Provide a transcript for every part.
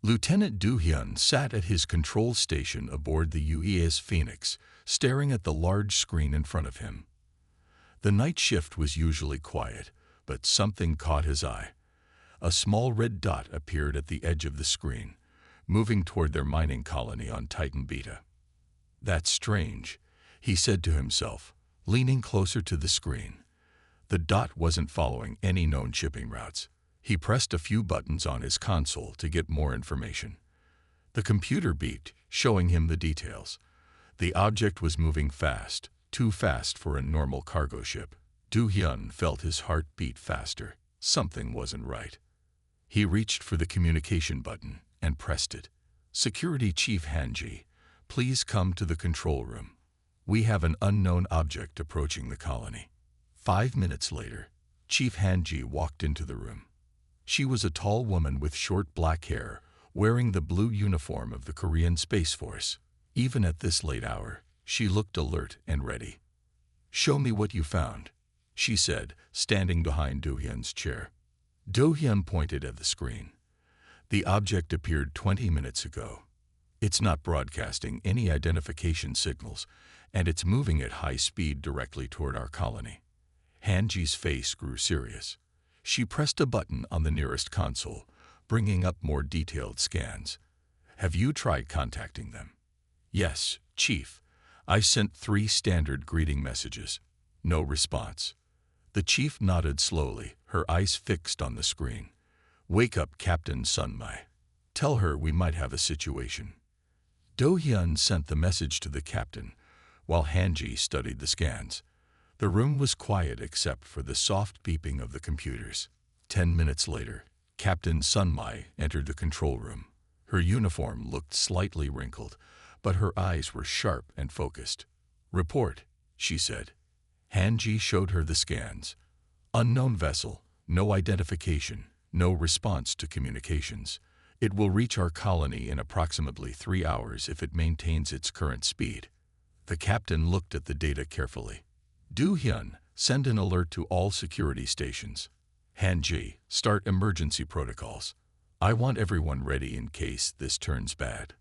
Lieutenant Du-hyun sat at his control station aboard the UES Phoenix, staring at the large screen in front of him. The night shift was usually quiet, but something caught his eye. A small red dot appeared at the edge of the screen, moving toward their mining colony on Titan Beta. "That's strange," he said to himself, leaning closer to the screen. The dot wasn't following any known shipping routes. He pressed a few buttons on his console to get more information. The computer beeped, showing him the details. The object was moving fast, too fast for a normal cargo ship. Du-hyun felt his heart beat faster. Something wasn't right. He reached for the communication button and pressed it. "Security Chief Han-ji, please come to the control room. We have an unknown object approaching the colony." 5 minutes later, Chief Han-ji walked into the room. She was a tall woman with short black hair, wearing the blue uniform of the Korean Space Force. Even at this late hour, she looked alert and ready. "Show me what you found," she said, standing behind Do-hyun's chair. Do-hyun pointed at the screen. "The object appeared 20 minutes ago. It's not broadcasting any identification signals, and it's moving at high speed directly toward our colony." Han-ji's face grew serious. She pressed a button on the nearest console, bringing up more detailed scans. "Have you tried contacting them?" "Yes, Chief. I sent 3 standard greeting messages. No response." The chief nodded slowly, her eyes fixed on the screen. "Wake up Captain Sunmai. Tell her we might have a situation." Do-hyun sent the message to the captain, while Han-ji studied the scans. The room was quiet except for the soft beeping of the computers. 10 minutes later, Captain Sunmai entered the control room. Her uniform looked slightly wrinkled, but her eyes were sharp and focused. "Report," she said. Han-ji showed her the scans. "Unknown vessel, no identification, no response to communications. It will reach our colony in approximately 3 hours if it maintains its current speed." The captain looked at the data carefully. "Du-hyun, send an alert to all security stations. Han-ji, start emergency protocols. I want everyone ready in case this turns bad."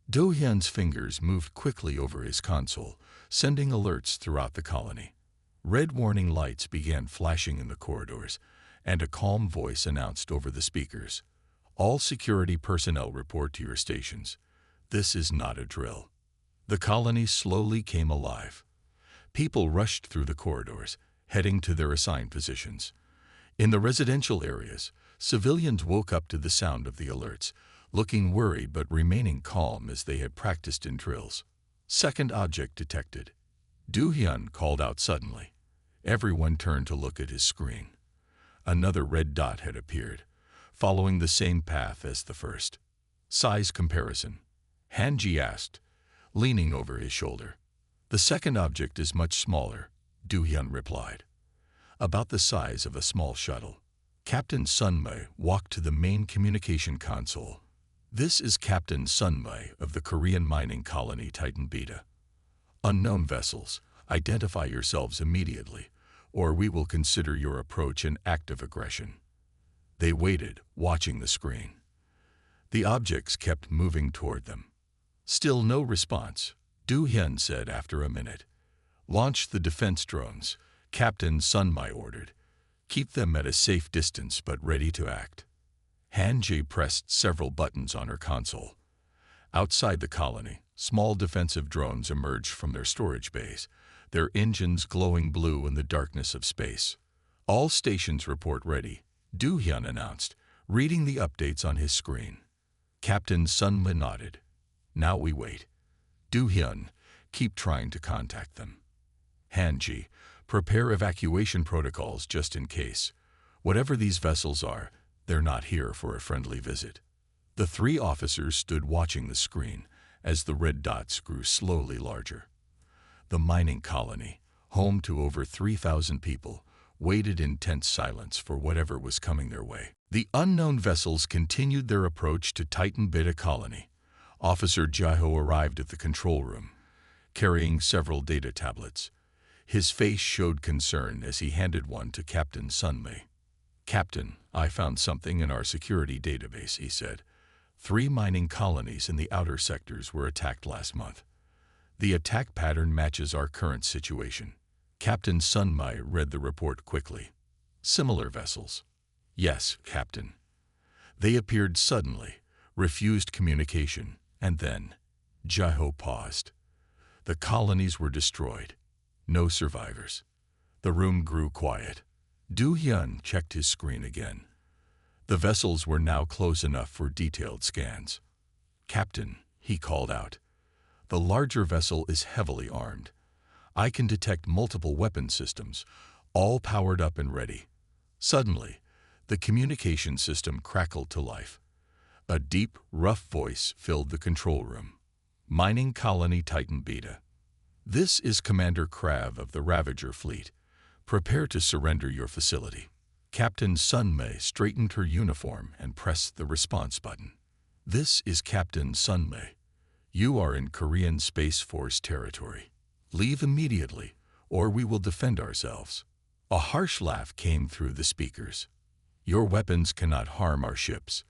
Do-hyun's fingers moved quickly over his console, sending alerts throughout the colony. Red warning lights began flashing in the corridors, and a calm voice announced over the speakers, "All security personnel report to your stations. This is not a drill." The colony slowly came alive. People rushed through the corridors, heading to their assigned positions. In the residential areas, civilians woke up to the sound of the alerts, looking worried but remaining calm as they had practiced in drills. "Second object detected." Du-hyun called out suddenly. Everyone turned to look at his screen. Another red dot had appeared, following the same path as the first. "Size comparison?" Han-ji asked, leaning over his shoulder. "The second object is much smaller," Du-hyun replied. "About the size of a small shuttle." Captain Sunmai walked to the main communication console. "This is Captain Sunmai of the Korean mining colony Titan Beta. Unknown vessels, identify yourselves immediately, or we will consider your approach an act of aggression." They waited, watching the screen. The objects kept moving toward them. Still no response. Du-hyun said after a minute, "Launch the defense drones," Captain Sunmai ordered. "Keep them at a safe distance but ready to act." Han-ji pressed several buttons on her console. Outside the colony, small defensive drones emerged from their storage bays, their engines glowing blue in the darkness of space. "All stations report ready," Du-hyun announced, reading the updates on his screen. Captain Sunmai nodded. "Now we wait. Du-hyun, keep trying to contact them. Han-ji, prepare evacuation protocols just in case. Whatever these vessels are, they're not here for a friendly visit." The 3 officers stood watching the screen as the red dots grew slowly larger. The mining colony, home to over 3,000 people, waited in tense silence for whatever was coming their way. The unknown vessels continued their approach to Titan Beta colony. Officer Jae-ho arrived at the control room, carrying several data tablets. His face showed concern as he handed one to Captain Sunmai. "Captain, I found something in our security database," he said. 3 mining colonies in the outer sectors were attacked last month. The attack pattern matches our current situation. Captain Sunmai read the report quickly. Similar vessels. Yes, Captain. They appeared suddenly, refused communication, and then Jaiho paused. The colonies were destroyed. No survivors. The room grew quiet. Du Hyun checked his screen again. The vessels were now close enough for detailed scans. Captain, he called out. The larger vessel is heavily armed. I can detect multiple weapon systems, all powered up and ready. Suddenly, the communication system crackled to life. A deep, rough voice filled the control room. Mining Colony Titan Beta. This is Commander Krav of the Ravager Fleet. Prepare to surrender your facility. Captain Sunmei straightened her uniform and pressed the response button. This is Captain Sunmei. You are in Korean Space Force territory. Leave immediately, or we will defend ourselves. A harsh laugh came through the speakers. Your weapons cannot harm our ships.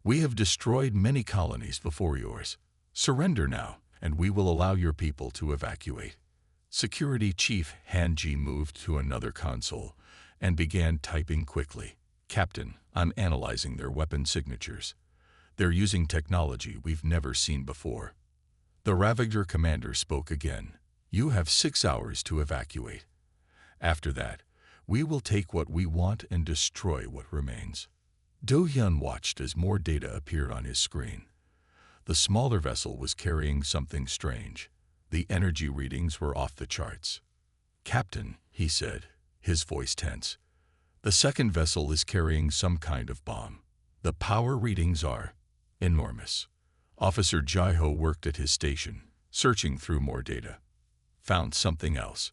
We have destroyed many colonies before yours. Surrender now, and we will allow your people to evacuate. Security Chief Hanji moved to another console and began typing quickly. Captain, I'm analyzing their weapon signatures. They're using technology we've never seen before. The Ravager commander spoke again. You have 6 hours to evacuate. After that, we will take what we want and destroy what remains. Do-hyun watched as more data appeared on his screen. The smaller vessel was carrying something strange. The energy readings were off the charts. Captain, he said, his voice tense. The second vessel is carrying some kind of bomb. The power readings are enormous. Officer Jaiho worked at his station, searching through more data. Found something else.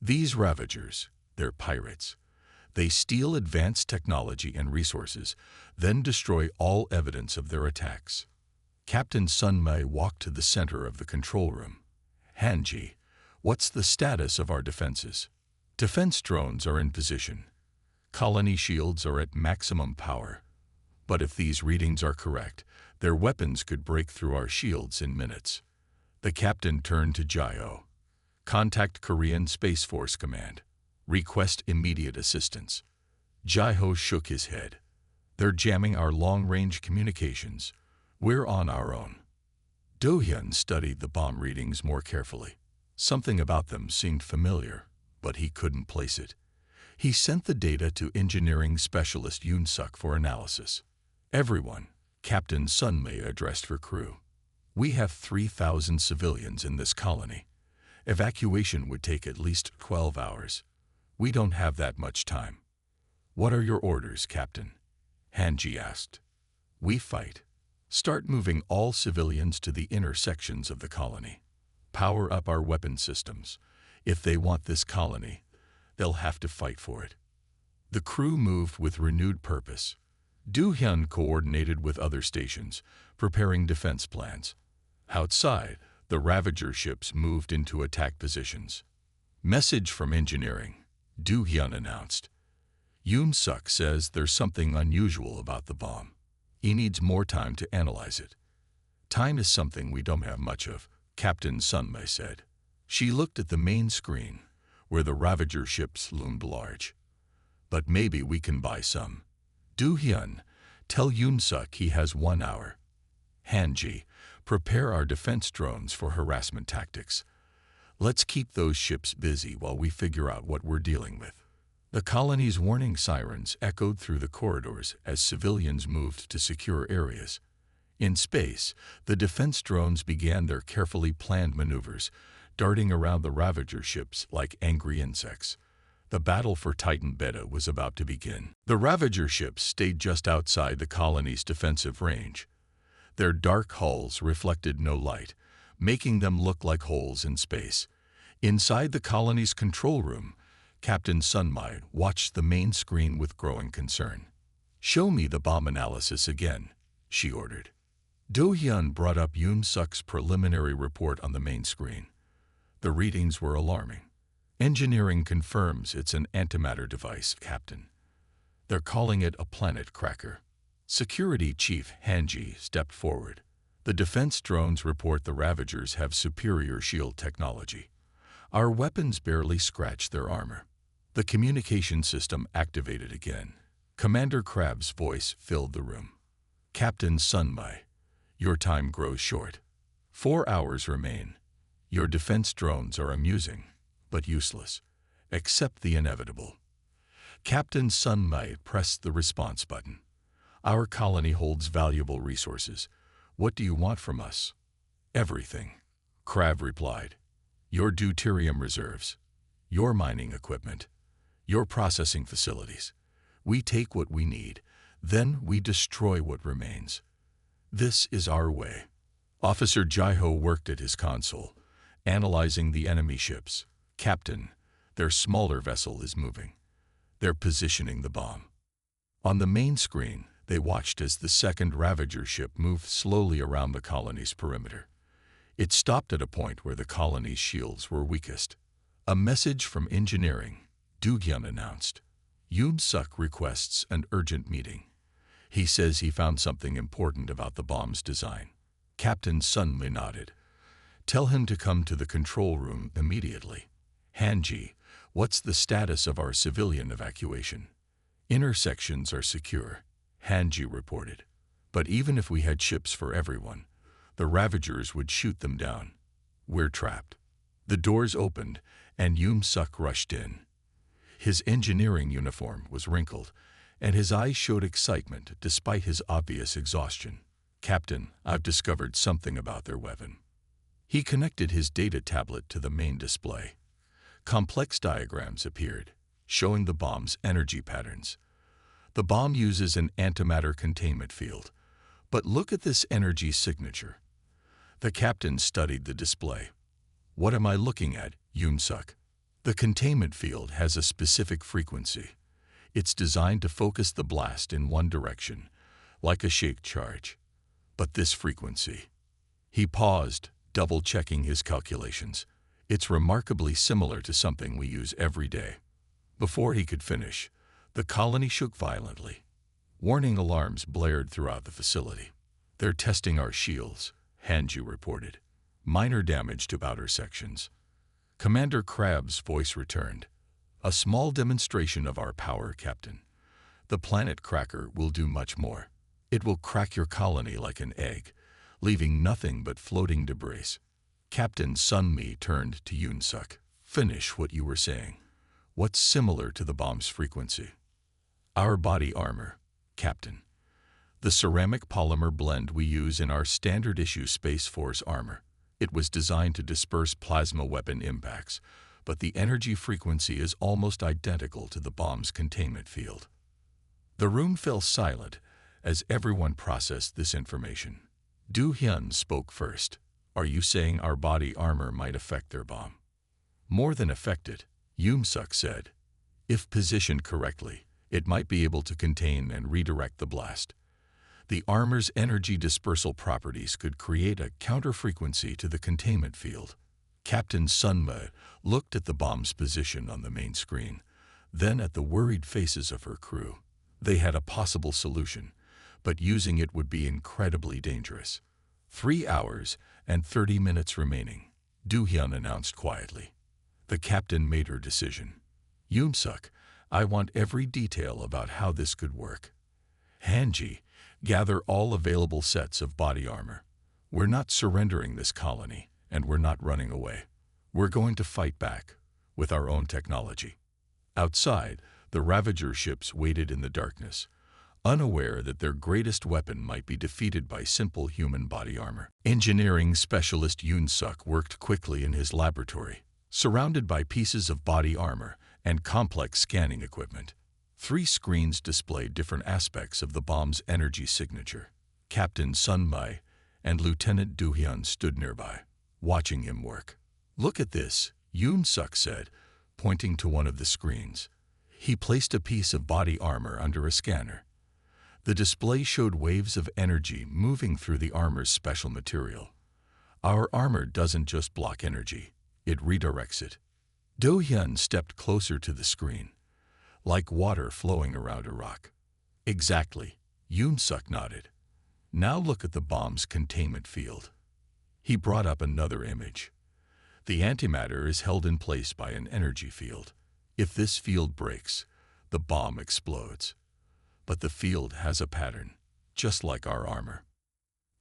These Ravagers, they're pirates. They steal advanced technology and resources, then destroy all evidence of their attacks. Captain Sunmei walked to the center of the control room. Hanji, what's the status of our defenses? Defense drones are in position. Colony shields are at maximum power. But if these readings are correct, their weapons could break through our shields in minutes. The captain turned to Jaiho. Contact Korean Space Force Command. Request immediate assistance. Jaiho shook his head. They're jamming our long-range communications. We're on our own. Do-hyun studied the bomb readings more carefully. Something about them seemed familiar, but he couldn't place it. He sent the data to engineering specialist Yoon-suk for analysis. Everyone, Captain Sunmei addressed her crew. We have 3,000 civilians in this colony. Evacuation would take at least 12 hours. We don't have that much time. What are your orders, Captain? Hanji asked. We fight. Start moving all civilians to the inner sections of the colony. Power up our weapon systems. If they want this colony, they'll have to fight for it. The crew moved with renewed purpose. Do-hyun coordinated with other stations, preparing defense plans. Outside, the Ravager ships moved into attack positions. Message from engineering, Do-hyun announced. Yoon-suk says there's something unusual about the bomb. He needs more time to analyze it. Time is something we don't have much of, Captain Sunmei said. She looked at the main screen, where the Ravager ships loomed large. But maybe we can buy some. Do-hyun, tell Yoon-suk he has 1 hour. Hanji, prepare our defense drones for harassment tactics. Let's keep those ships busy while we figure out what we're dealing with. The colony's warning sirens echoed through the corridors as civilians moved to secure areas. In space, the defense drones began their carefully planned maneuvers, darting around the Ravager ships like angry insects. The battle for Titan Beta was about to begin. The Ravager ships stayed just outside the colony's defensive range. Their dark hulls reflected no light, making them look like holes in space. Inside the colony's control room, Captain Sunmai watched the main screen with growing concern. Show me the bomb analysis again, she ordered. Do-hyun brought up Yoon-suk's preliminary report on the main screen. The readings were alarming. Engineering confirms it's an antimatter device, Captain. They're calling it a planet cracker. Security Chief Hanji stepped forward. The defense drones report the Ravagers have superior shield technology. Our weapons barely scratch their armor. The communication system activated again. Commander Crab's voice filled the room. Captain Sunmai, your time grows short. 4 hours remain. Your defense drones are amusing, but useless. Accept the inevitable. Captain Sunmai pressed the response button. Our colony holds valuable resources. What do you want from us? Everything. Crab replied. Your deuterium reserves, your mining equipment, your processing facilities. We take what we need, then we destroy what remains. This is our way. Officer Jaiho worked at his console, analyzing the enemy ships. Captain, their smaller vessel is moving. They're positioning the bomb. On the main screen, they watched as the second Ravager ship moved slowly around the colony's perimeter. It stopped at a point where the colony's shields were weakest. A message from engineering, Dughyun announced. Yoon-suk requests an urgent meeting. He says he found something important about the bomb's design. Captain Sunmi nodded. Tell him to come to the control room immediately. Hanji, what's the status of our civilian evacuation? Intersections are secure, Hanji reported. But even if we had ships for everyone, the Ravagers would shoot them down. We're trapped. The doors opened, and Yoon-suk rushed in. His engineering uniform was wrinkled, and his eyes showed excitement despite his obvious exhaustion. Captain, I've discovered something about their weapon. He connected his data tablet to the main display. Complex diagrams appeared, showing the bomb's energy patterns. The bomb uses an antimatter containment field. But look at this energy signature. The captain studied the display. What am I looking at, Yoon-suk? The containment field has a specific frequency. It's designed to focus the blast in one direction, like a shaped charge. But this frequency. He paused, double-checking his calculations. It's remarkably similar to something we use every day. Before he could finish, the colony shook violently. Warning alarms blared throughout the facility. They're testing our shields, Hanju reported. Minor damage to outer sections. Commander Crab's voice returned. A small demonstration of our power, Captain. The planet cracker will do much more. It will crack your colony like an egg, leaving nothing but floating debris. Captain Sunmi turned to Yoon-suk. Finish what you were saying. What's similar to the bomb's frequency? Our body armor, Captain. The ceramic polymer blend we use in our standard-issue Space Force armor. It was designed to disperse plasma weapon impacts, but the energy frequency is almost identical to the bomb's containment field. The room fell silent as everyone processed this information. Do-hyun spoke first. Are you saying our body armor might affect their bomb? More than affect it, Yoon-suk said. If positioned correctly, it might be able to contain and redirect the blast. The armor's energy dispersal properties could create a counter-frequency to the containment field. Captain Sunma looked at the bomb's position on the main screen, then at the worried faces of her crew. They had a possible solution, but using it would be incredibly dangerous. 3 hours and 30 minutes remaining, Do-hyun announced quietly. The captain made her decision. Yoon-suk, I want every detail about how this could work. Hanji, gather all available sets of body armor. We're not surrendering this colony, and we're not running away. We're going to fight back, with our own technology. Outside, the Ravager ships waited in the darkness, unaware that their greatest weapon might be defeated by simple human body armor. Engineering specialist Yoon-suk worked quickly in his laboratory, surrounded by pieces of body armor and complex scanning equipment. 3 screens displayed different aspects of the bomb's energy signature. Captain Sunmai and Lieutenant Do-hyun stood nearby, watching him work. Look at this, Yoon-suk said, pointing to one of the screens. He placed a piece of body armor under a scanner. The display showed waves of energy moving through the armor's special material. Our armor doesn't just block energy, it redirects it. Do-hyun stepped closer to the screen, like water flowing around a rock. Exactly, Yoon-suk nodded. Now look at the bomb's containment field. He brought up another image. The antimatter is held in place by an energy field. If this field breaks, the bomb explodes. But the field has a pattern, just like our armor.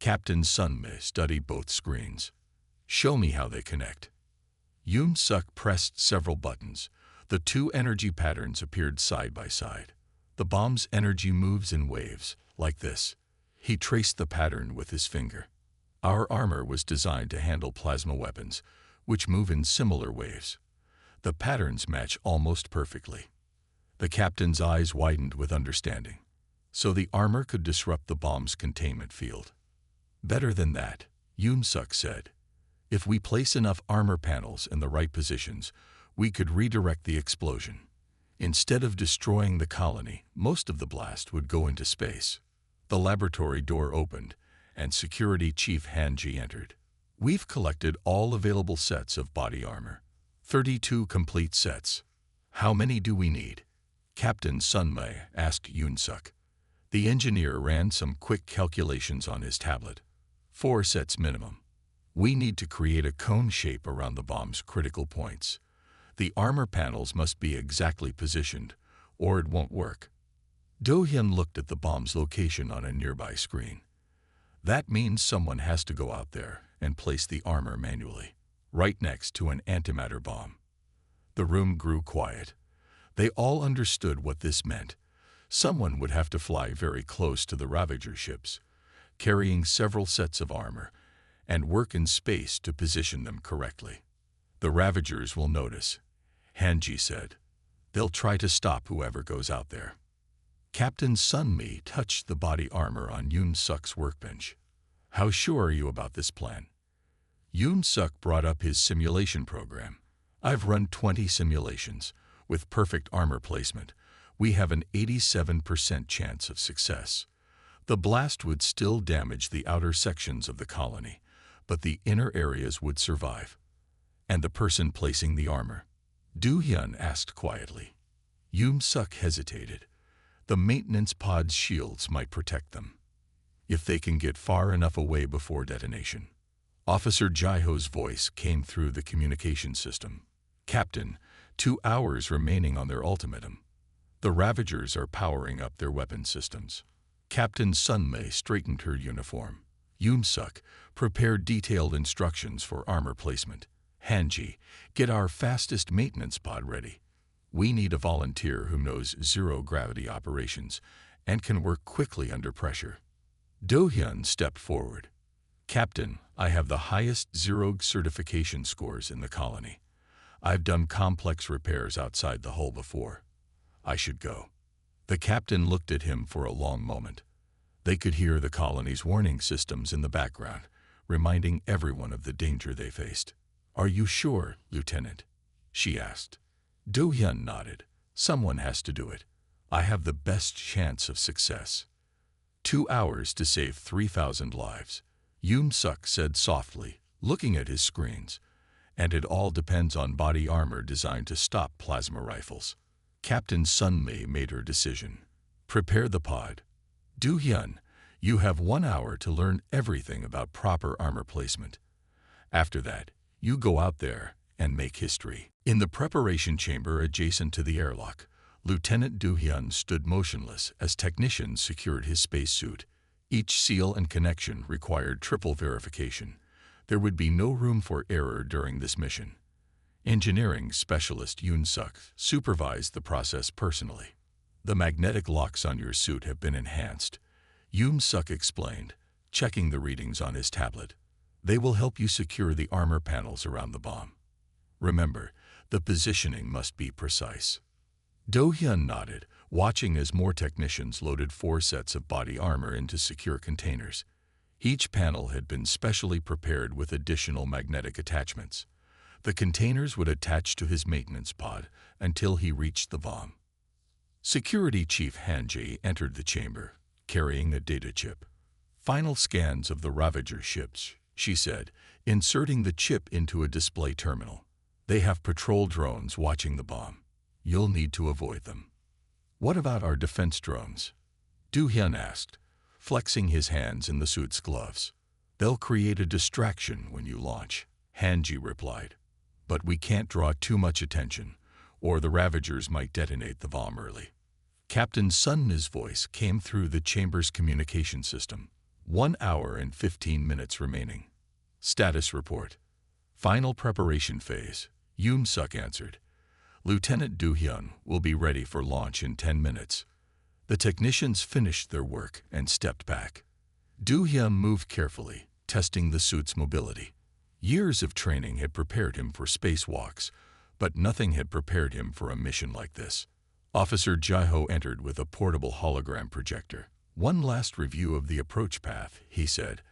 Captain Sunmi studied both screens. Show me how they connect. Yoon-suk pressed several buttons. The two energy patterns appeared side by side. The bomb's energy moves in waves, like this. He traced the pattern with his finger. Our armor was designed to handle plasma weapons, which move in similar waves. The patterns match almost perfectly. The captain's eyes widened with understanding. So the armor could disrupt the bomb's containment field. Better than that, Yoon-suk said. If we place enough armor panels in the right positions, we could redirect the explosion. Instead of destroying the colony, most of the blast would go into space. The laboratory door opened, and Security Chief Han-ji entered. We've collected all available sets of body armor. 32 complete sets. How many do we need? Captain Sunmi asked Yoon-suk. The engineer ran some quick calculations on his tablet. 4 sets minimum. We need to create a cone shape around the bomb's critical points. The armor panels must be exactly positioned, or it won't work. Do-hyun looked at the bomb's location on a nearby screen. That means someone has to go out there and place the armor manually, right next to an antimatter bomb. The room grew quiet. They all understood what this meant. Someone would have to fly very close to the Ravager ships, carrying several sets of armor, and work in space to position them correctly. The Ravagers will notice, Han-ji said. They'll try to stop whoever goes out there. Captain Sunmi touched the body armor on Yoon-suk's workbench. How sure are you about this plan? Yoon-suk brought up his simulation program. I've run 20 simulations. With perfect armor placement, we have an 87% chance of success. The blast would still damage the outer sections of the colony, but the inner areas would survive. And the person placing the armor? Do-hyun asked quietly. Yoon-suk hesitated. The maintenance pod's shields might protect them, if they can get far enough away before detonation. Officer Jaiho's voice came through the communication system. Captain, 2 hours remaining on their ultimatum. The Ravagers are powering up their weapon systems. Captain Sunmi straightened her uniform. Yoon-suk prepared detailed instructions for armor placement. Han-ji, get our fastest maintenance pod ready. We need a volunteer who knows zero-gravity operations and can work quickly under pressure. Do-hyun stepped forward. Captain, I have the highest zero certification scores in the colony. I've done complex repairs outside the hull before. I should go. The captain looked at him for a long moment. They could hear the colony's warning systems in the background, reminding everyone of the danger they faced. Are you sure, Lieutenant? She asked. Do-hyun nodded. Someone has to do it. I have the best chance of success. 2 hours to save 3,000 lives, Yoon-suk said softly, looking at his screens. And it all depends on body armor designed to stop plasma rifles. Captain Sunmi made her decision. Prepare the pod. Do-hyun, you have 1 hour to learn everything about proper armor placement. After that, you go out there and make history. In the preparation chamber adjacent to the airlock, Lieutenant Do-hyun stood motionless as technicians secured his spacesuit. Each seal and connection required triple verification. There would be no room for error during this mission. Engineering specialist Yoon-suk supervised the process personally. The magnetic locks on your suit have been enhanced, Yoon-suk explained, checking the readings on his tablet. They will help you secure the armor panels around the bomb. Remember, the positioning must be precise. Do-hyun nodded, watching as more technicians loaded 4 sets of body armor into secure containers. Each panel had been specially prepared with additional magnetic attachments. The containers would attach to his maintenance pod until he reached the bomb. Security Chief Han-ji entered the chamber, carrying a data chip. Final scans of the Ravager ships, she said, inserting the chip into a display terminal. They have patrol drones watching the bomb. You'll need to avoid them. What about our defense drones? Do-hyun asked. flexing his hands in the suit's gloves. "They'll create a distraction when you launch," Hanji replied. "But we can't draw too much attention, or the Ravagers might detonate the bomb early." Captain Sun's voice came through the chamber's communication system. 1 hour and 15 minutes remaining. Status report. Final preparation phase. Yoon-suk answered. Lieutenant Do-hyun will be ready for launch in 10 minutes. The technicians finished their work and stepped back. Do-hyun moved carefully, testing the suit's mobility. Years of training had prepared him for spacewalks, but nothing had prepared him for a mission like this. Officer Jae-ho entered with a portable hologram projector. "One last review of the approach path," he said.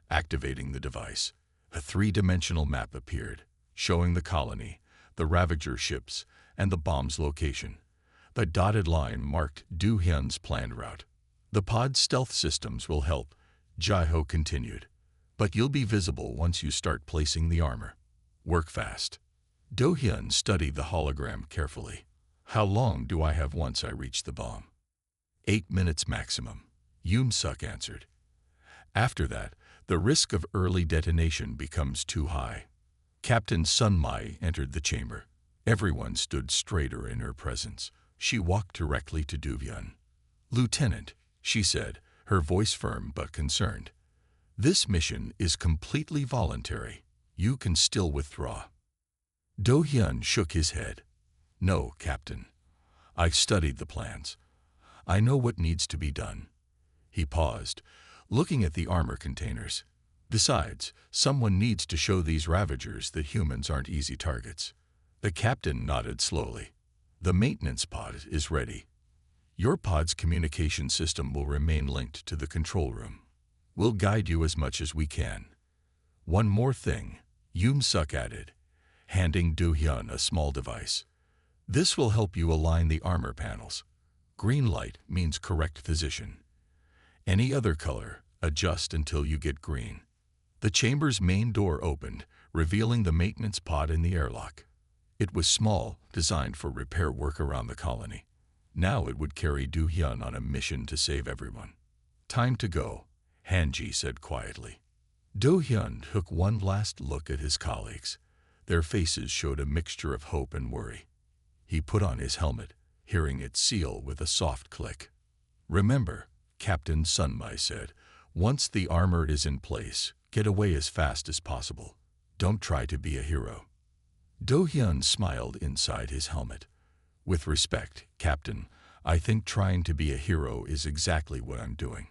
Activating the device, a three-dimensional map appeared, showing the colony, the Ravager ships, and the bomb's location. The dotted line marked Do-hyun's planned route. "The pod stealth systems will help," Jae-ho continued. "But you'll be visible once you start placing the armor. Work fast." Do-hyun studied the hologram carefully. "How long do I have once I reach the bomb?" 8 minutes maximum, Yoon-suk answered. "After that, the risk of early detonation becomes too high." Captain Sunmai entered the chamber. Everyone stood straighter in her presence. She walked directly to Do-hyun. "Lieutenant," she said, her voice firm but concerned. "This mission is completely voluntary. You can still withdraw." Do-hyun shook his head. "No, Captain. I've studied the plans. I know what needs to be done." He paused, looking at the armor containers. "Besides, someone needs to show these Ravagers that humans aren't easy targets." The captain nodded slowly. "The maintenance pod is ready. Your pod's communication system will remain linked to the control room. We'll guide you as much as we can." "One more thing," Yoon-suk added, handing Do-hyun a small device. "This will help you align the armor panels. Green light means correct position. Any other color, adjust until you get green." The chamber's main door opened, revealing the maintenance pod in the airlock. It was small, designed for repair work around the colony. Now it would carry Do-hyun on a mission to save everyone. "Time to go," Hanji said quietly. Do-hyun took one last look at his colleagues. Their faces showed a mixture of hope and worry. He put on his helmet, hearing it seal with a soft click. "Remember," Captain Sunmai said, "once the armor is in place, get away as fast as possible. Don't try to be a hero." Do-hyun smiled inside his helmet. "With respect, Captain, I think trying to be a hero is exactly what I'm doing."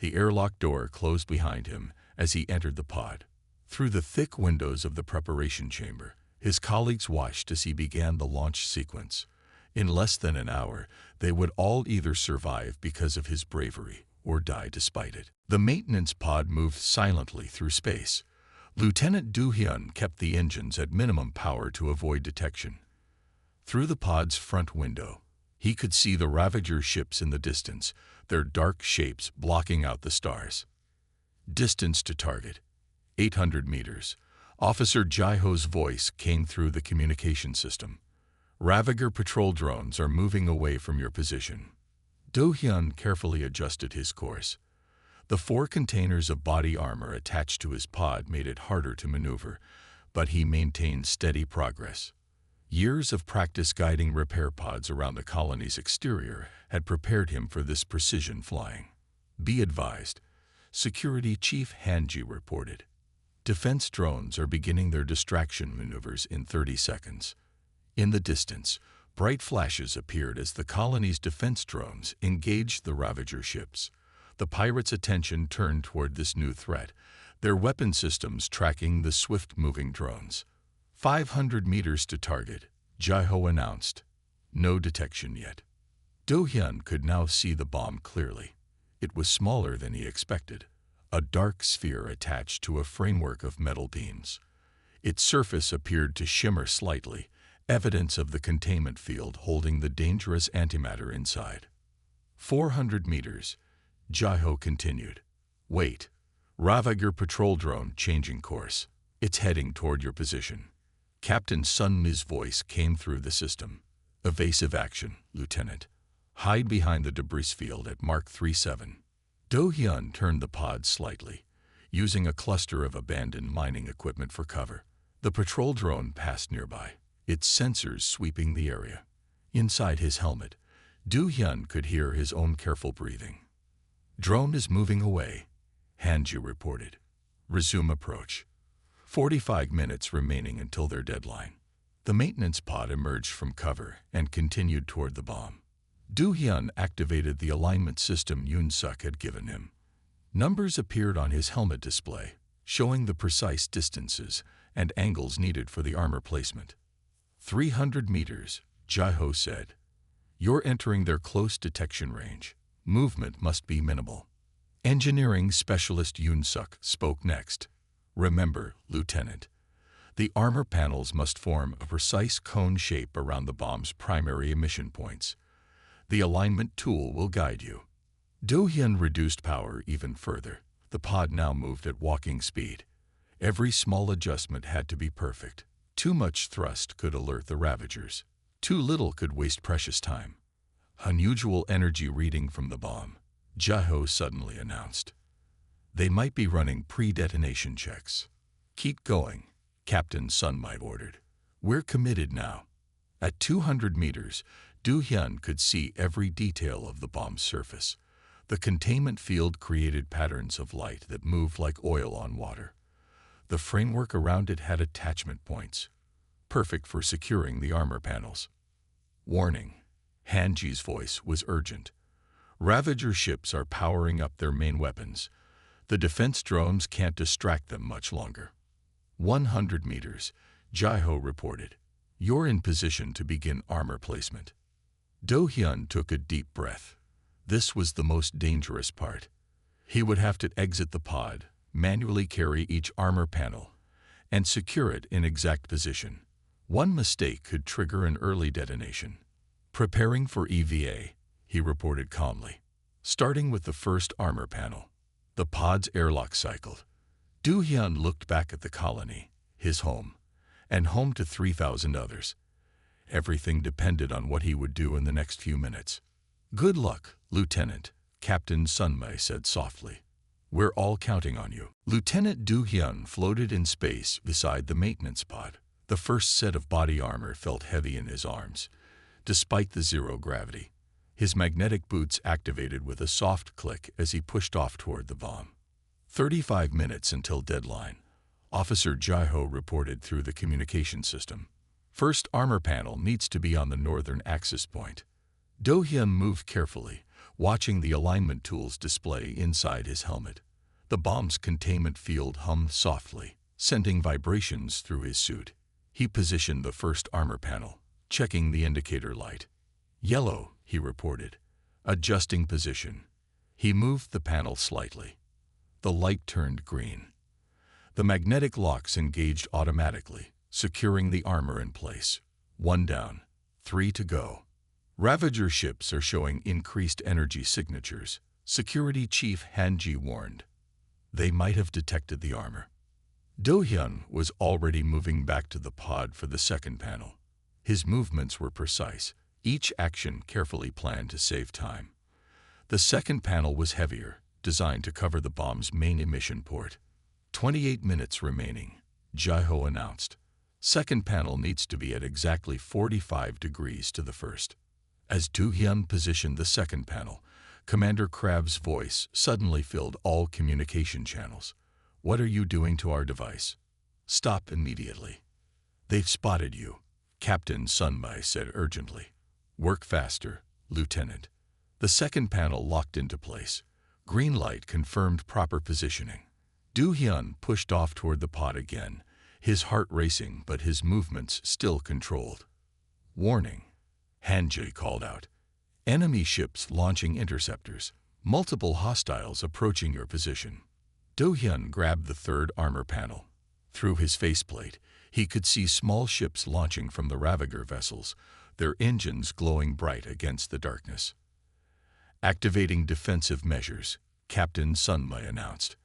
The airlock door closed behind him as he entered the pod. Through the thick windows of the preparation chamber, his colleagues watched as he began the launch sequence. In less than an hour, they would all either survive because of his bravery or die despite it. The maintenance pod moved silently through space. Lieutenant Do-hyun kept the engines at minimum power to avoid detection. Through the pod's front window, he could see the Ravager ships in the distance, their dark shapes blocking out the stars. "Distance to target, 800 meters. Officer Jae-ho's voice came through the communication system. "Ravager patrol drones are moving away from your position." Do-hyun carefully adjusted his course. The 4 containers of body armor attached to his pod made it harder to maneuver, but he maintained steady progress. Years of practice guiding repair pods around the colony's exterior had prepared him for this precision flying. "Be advised," Security Chief Hanji reported. "Defense drones are beginning their distraction maneuvers in 30 seconds. In the distance, bright flashes appeared as the colony's defense drones engaged the Ravager ships. The pirates' attention turned toward this new threat, their weapon systems tracking the swift-moving drones. 500 meters to target, Jae-ho announced. No detection yet. Do-hyun could now see the bomb clearly. It was smaller than he expected, a dark sphere attached to a framework of metal beams. Its surface appeared to shimmer slightly, evidence of the containment field holding the dangerous antimatter inside. 400 meters, Jae-ho continued. "Wait. Ravager patrol drone changing course. It's heading toward your position." Captain Sun's voice came through the system. "Evasive action, Lieutenant. Hide behind the debris field at Mark 37. Do-hyun turned the pod slightly, using a cluster of abandoned mining equipment for cover. The patrol drone passed nearby, its sensors sweeping the area. Inside his helmet, Do-hyun could hear his own careful breathing. "Drone is moving away," Han-ji reported. "Resume approach." 45 minutes remaining until their deadline. The maintenance pod emerged from cover and continued toward the bomb. Do-hyun activated the alignment system Yoon-suk had given him. Numbers appeared on his helmet display, showing the precise distances and angles needed for the armor placement. 300 meters, Jae-ho said. "You're entering their close detection range. Movement must be minimal." Engineering specialist Yoon-suk spoke next. "Remember, Lieutenant, the armor panels must form a precise cone shape around the bomb's primary emission points. The alignment tool will guide you." Do-hyun reduced power even further. The pod now moved at walking speed. Every small adjustment had to be perfect. Too much thrust could alert the Ravagers. Too little could waste precious time. "Unusual energy reading from the bomb," Jae-ho suddenly announced. "They might be running pre-detonation checks." "Keep going," Captain Sunmi ordered. "We're committed now." At 200 meters, Do-hyun could see every detail of the bomb's surface. The containment field created patterns of light that moved like oil on water. The framework around it had attachment points, perfect for securing the armor panels. "Warning," Han-ji's voice was urgent. "Ravager ships are powering up their main weapons. The defense drones can't distract them much longer." 100 meters, Jae-ho reported. "You're in position to begin armor placement." Do-hyun took a deep breath. This was the most dangerous part. He would have to exit the pod, manually carry each armor panel, and secure it in exact position. One mistake could trigger an early detonation. "Preparing for EVA," he reported calmly. "Starting with the first armor panel." The pod's airlock cycled. Do-hyun looked back at the colony, his home, and home to 3,000 others. Everything depended on what he would do in the next few minutes. "Good luck, Lieutenant," Captain Sunmi said softly. "We're all counting on you." Lieutenant Do-hyun floated in space beside the maintenance pod. The first set of body armor felt heavy in his arms, despite the zero gravity. His magnetic boots activated with a soft click as he pushed off toward the bomb. 35 minutes until deadline, Officer Jae-ho reported through the communication system. "First armor panel needs to be on the northern access point." Do-hyun moved carefully, watching the alignment tools display inside his helmet. The bomb's containment field hummed softly, sending vibrations through his suit. He positioned the first armor panel, checking the indicator light. "Yellow," he reported, adjusting position. He moved the panel slightly. The light turned green. The magnetic locks engaged automatically, securing the armor in place. 1 down, 3 to go. "Ravager ships are showing increased energy signatures," Security Chief Han-ji warned. "They might have detected the armor." Do-hyun was already moving back to the pod for the second panel. His movements were precise, each action carefully planned to save time. The second panel was heavier, designed to cover the bomb's main emission port. 28 minutes remaining, Jae-ho announced. "Second panel needs to be at exactly 45 degrees to the first." As Do-hyun positioned the second panel, Commander Crab's voice suddenly filled all communication channels. "What are you doing to our device? Stop immediately." "They've spotted you," Captain Sunmi said urgently. "Work faster, Lieutenant." The second panel locked into place. Green light confirmed proper positioning. Do-hyun pushed off toward the pod again, his heart racing but his movements still controlled. "Warning," Han-ji called out. "Enemy ships launching interceptors. Multiple hostiles approaching your position." Do-hyun grabbed the third armor panel. Through his faceplate, he could see small ships launching from the Ravager vessels, their engines glowing bright against the darkness. "Activating defensive measures," Captain Sunmi announced.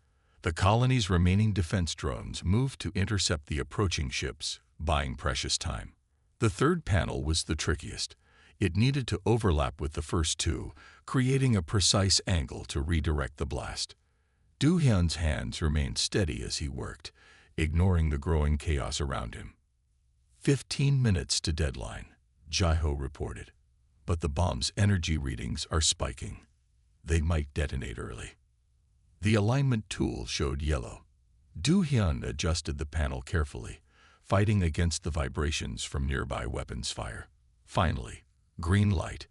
The colony's remaining defense drones moved to intercept the approaching ships, buying precious time. The third panel was the trickiest. It needed to overlap with the first two, creating a precise angle to redirect the blast. Do-hyun's hands remained steady as he worked, ignoring the growing chaos around him. 15 minutes to deadline, Jae-ho reported. But the bomb's energy readings are spiking. They might detonate early. The alignment tool showed yellow. Do-hyun adjusted the panel carefully, fighting against the vibrations from nearby weapons fire. Finally, green light.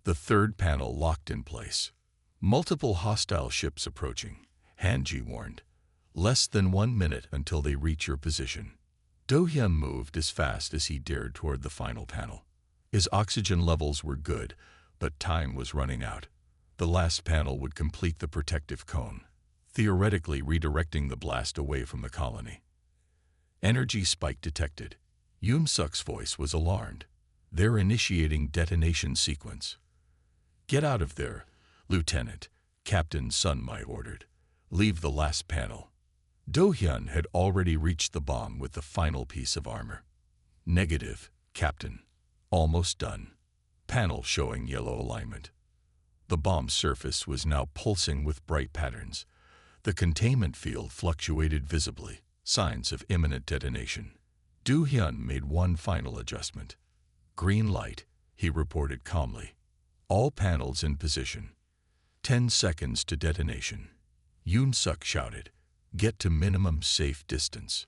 The third panel locked in place. Multiple hostile ships approaching, Hanji warned. Less than 1 minute until they reach your position. Do-hyun moved as fast as he dared toward the final panel. His oxygen levels were good, but time was running out. The last panel would complete the protective cone, theoretically redirecting the blast away from the colony. Energy spike detected. Yoon-suk's voice was alarmed. They're initiating detonation sequence. Get out of there, Lieutenant, Captain Sunmi ordered. Leave the last panel. Do-hyun had already reached the bomb with the final piece of armor. Negative, Captain. Almost done. Panel showing yellow alignment. The bomb's surface was now pulsing with bright patterns. The containment field fluctuated visibly, signs of imminent detonation. Do-hyun made one final adjustment. Green light, he reported calmly. All panels in position. 10 seconds to detonation. Yoon-suk shouted, "Get to minimum safe distance."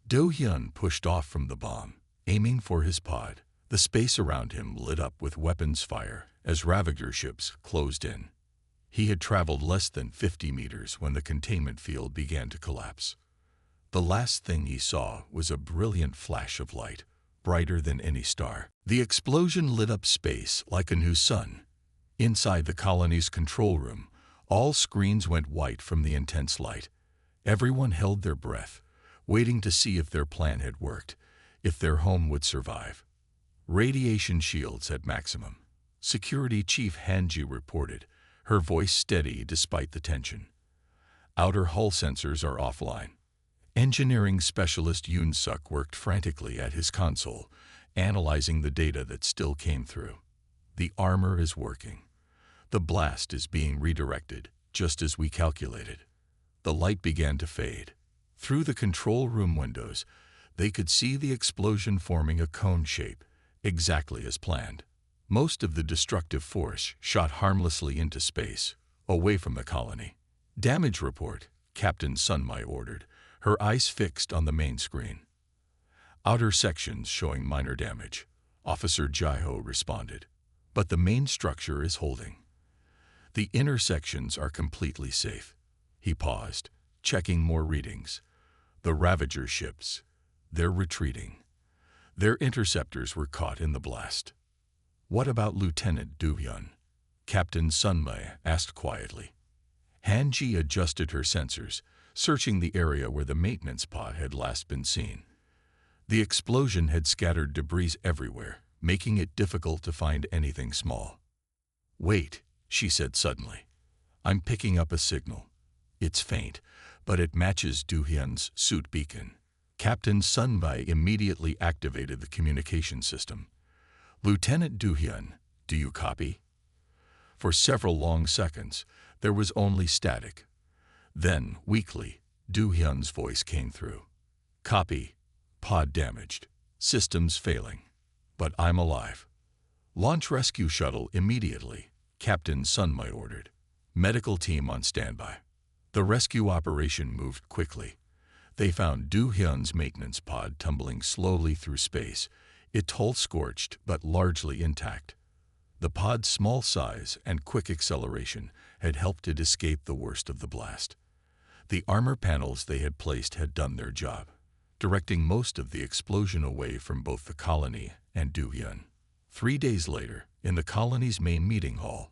Do-hyun pushed off from the bomb, aiming for his pod. The space around him lit up with weapons fire as Ravager ships closed in. He had traveled less than 50 meters when the containment field began to collapse. The last thing he saw was a brilliant flash of light, brighter than any star. The explosion lit up space like a new sun. Inside the colony's control room, all screens went white from the intense light. Everyone held their breath, waiting to see if their plan had worked, if their home would survive. Radiation shields at maximum. Security Chief Hanji reported, her voice steady despite the tension. Outer hull sensors are offline. Engineering specialist Yoon-suk worked frantically at his console, analyzing the data that still came through. The armor is working. The blast is being redirected, just as we calculated. The light began to fade. Through the control room windows, they could see the explosion forming a cone shape, exactly as planned. Most of the destructive force shot harmlessly into space, away from the colony. Damage report, Captain Sunmi ordered, her eyes fixed on the main screen. Outer sections showing minor damage, Officer Jae-ho responded. But the main structure is holding. The inner sections are completely safe. He paused, checking more readings. The Ravager ships, they're retreating. Their interceptors were caught in the blast. What about Lieutenant Do-hyun? Captain Sunmi asked quietly. Hanji adjusted her sensors, searching the area where the maintenance pod had last been seen. The explosion had scattered debris everywhere, making it difficult to find anything small. Wait, she said suddenly. I'm picking up a signal. It's faint, but it matches Do-hyun's suit beacon. Captain Sunmi immediately activated the communication system. Lieutenant Do-hyun, do you copy? For several long seconds, there was only static. Then, weakly, Do-hyun's voice came through. Copy. Pod damaged. Systems failing. But I'm alive. Launch rescue shuttle immediately, Captain Sunmi ordered. Medical team on standby. The rescue operation moved quickly. They found Do-hyun's maintenance pod tumbling slowly through space, its hull scorched but largely intact. The pod's small size and quick acceleration had helped it escape the worst of the blast. The armor panels they had placed had done their job, directing most of the explosion away from both the colony and Do-hyun. 3 days later, in the colony's main meeting hall,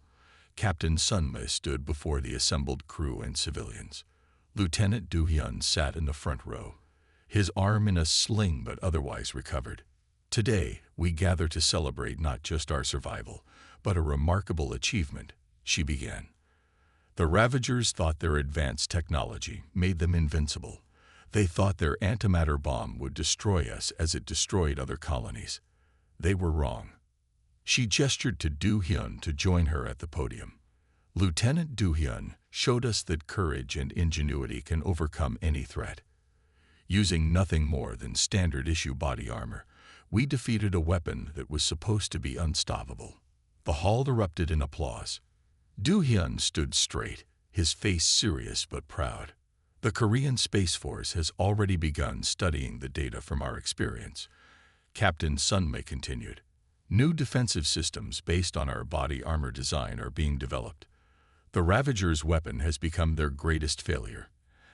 Captain Sunmi stood before the assembled crew and civilians. Lieutenant Do-hyun sat in the front row, his arm in a sling but otherwise recovered. Today, we gather to celebrate not just our survival, but a remarkable achievement, she began. The Ravagers thought their advanced technology made them invincible. They thought their antimatter bomb would destroy us as it destroyed other colonies. They were wrong. She gestured to Do-hyun to join her at the podium. Lieutenant Do-hyun showed us that courage and ingenuity can overcome any threat. Using nothing more than standard-issue body armor, we defeated a weapon that was supposed to be unstoppable. The hall erupted in applause. Do-hyun stood straight, his face serious but proud. The Korean Space Force has already begun studying the data from our experience. Captain Sunmei continued. New defensive systems based on our body armor design are being developed. The Ravager's weapon has become their greatest failure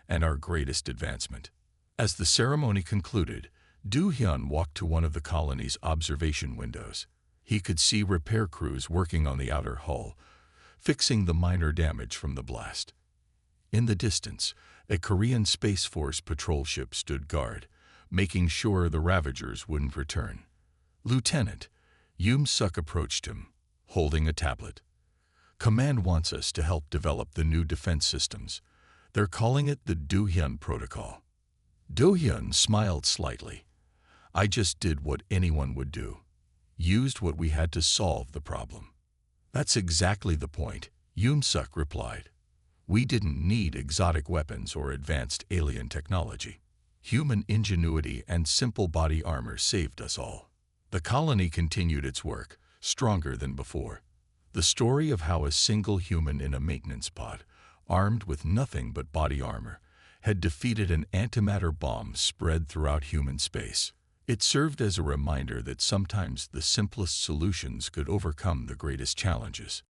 and our greatest advancement. As the ceremony concluded, Do-hyun walked to one of the colony's observation windows. He could see repair crews working on the outer hull, fixing the minor damage from the blast. In the distance, a Korean Space Force patrol ship stood guard, making sure the Ravagers wouldn't return. Lieutenant Yoon-suk approached him, holding a tablet. Command wants us to help develop the new defense systems. They're calling it the Do-hyun Protocol. Do-hyun smiled slightly. I just did what anyone would do. Used what we had to solve the problem. That's exactly the point, Yoon-suk replied. We didn't need exotic weapons or advanced alien technology. Human ingenuity and simple body armor saved us all. The colony continued its work, stronger than before. The story of how a single human in a maintenance pod, armed with nothing but body armor, had defeated an antimatter bomb spread throughout human space. It served as a reminder that sometimes the simplest solutions could overcome the greatest challenges.